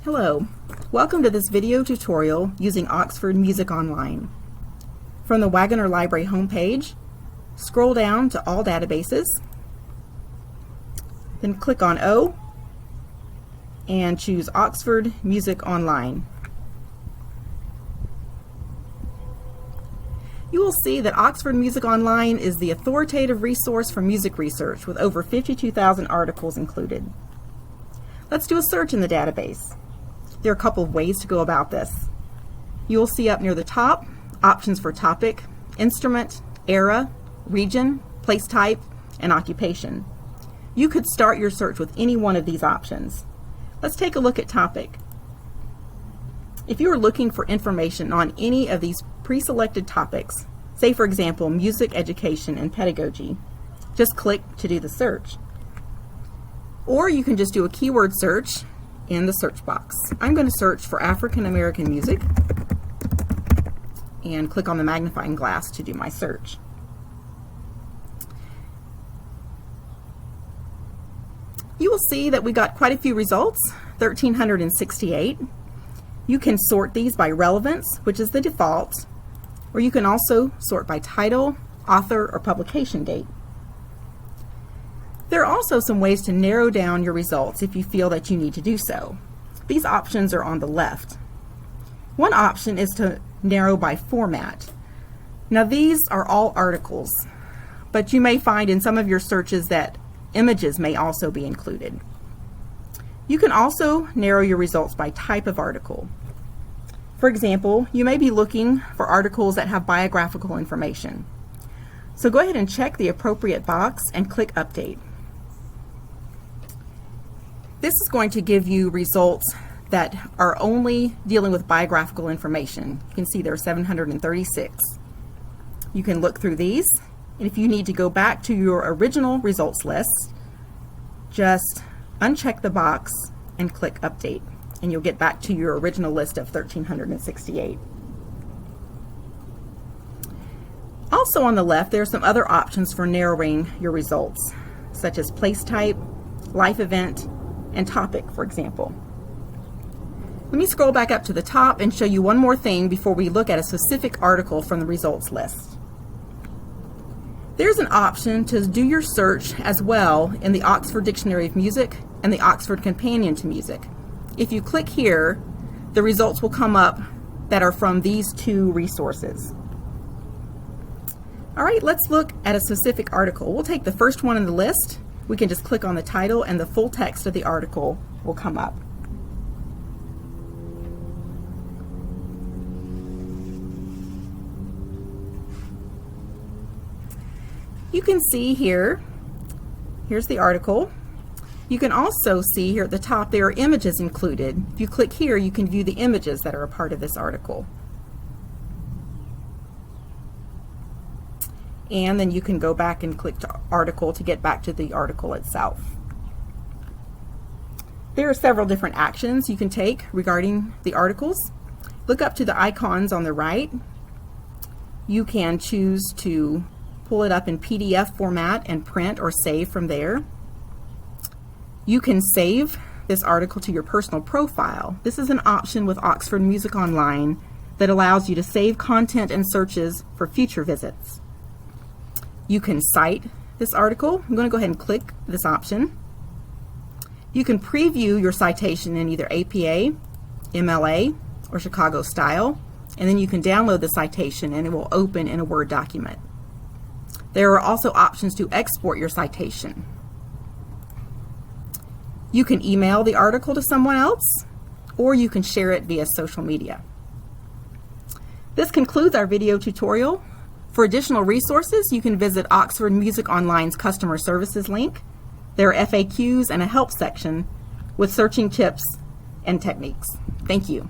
Hello, welcome to this video tutorial using Oxford Music Online. From the Wagoner Library homepage, scroll down to All Databases, then click on O and choose Oxford Music Online. You will see that Oxford Music Online is the authoritative resource for music research with over 52,000 articles included. Let's do a search in the database. There are a couple of ways to go about this. You will see up near the top options for topic, instrument, era, region, place type, and occupation. You could start your search with any one of these options. Let's take a look at topic. If you are looking for information on any of these pre-selected topics, say for example music education and pedagogy, just click to do the search. Or you can just do a keyword search in the search box. I'm going to search for African American music and click on the magnifying glass to do my search. You will see that we got quite a few results, 1,368. You can sort these by relevance, which is the default, or you can also sort by title, author, or publication date. There are also some ways to narrow down your results if you feel that you need to do so. These options are on the left. One option is to narrow by format. Now these are all articles, but you may find in some of your searches that images may also be included. You can also narrow your results by type of article. For example, you may be looking for articles that have biographical information. So go ahead and check the appropriate box and click Update. This is going to give you results that are only dealing with biographical information. You can see there are 736. You can look through these, and if you need to go back to your original results list, just uncheck the box and click Update, and you'll get back to your original list of 1,368. Also on the left, there are some other options for narrowing your results, such as place type, life event, and topic, for example. Let me scroll back up to the top and show you one more thing before we look at a specific article from the results list. There's an option to do your search as well in the Oxford Dictionary of Music and the Oxford Companion to Music. If you click here, the results will come up that are from these two resources. All right, let's look at a specific article. We'll take the first one in the list. We can just click on the title and the full text of the article will come up. You can see here, here's the article. You can also see here at the top there are images included. If you click here, you can view the images that are a part of this article. And then you can go back and click to article to get back to the article itself. There are several different actions you can take regarding the articles. Look up to the icons on the right. You can choose to pull it up in PDF format and print or save from there. You can save this article to your personal profile. This is an option with Oxford Music Online that allows you to save content and searches for future visits. You can cite this article. I'm going to go ahead and click this option. You can preview your citation in either APA, MLA, or Chicago style, and then you can download the citation and it will open in a Word document. There are also options to export your citation. You can email the article to someone else, or you can share it via social media. This concludes our video tutorial. For additional resources, you can visit Oxford Music Online's customer services link. There are FAQs and a help section with searching tips and techniques. Thank you.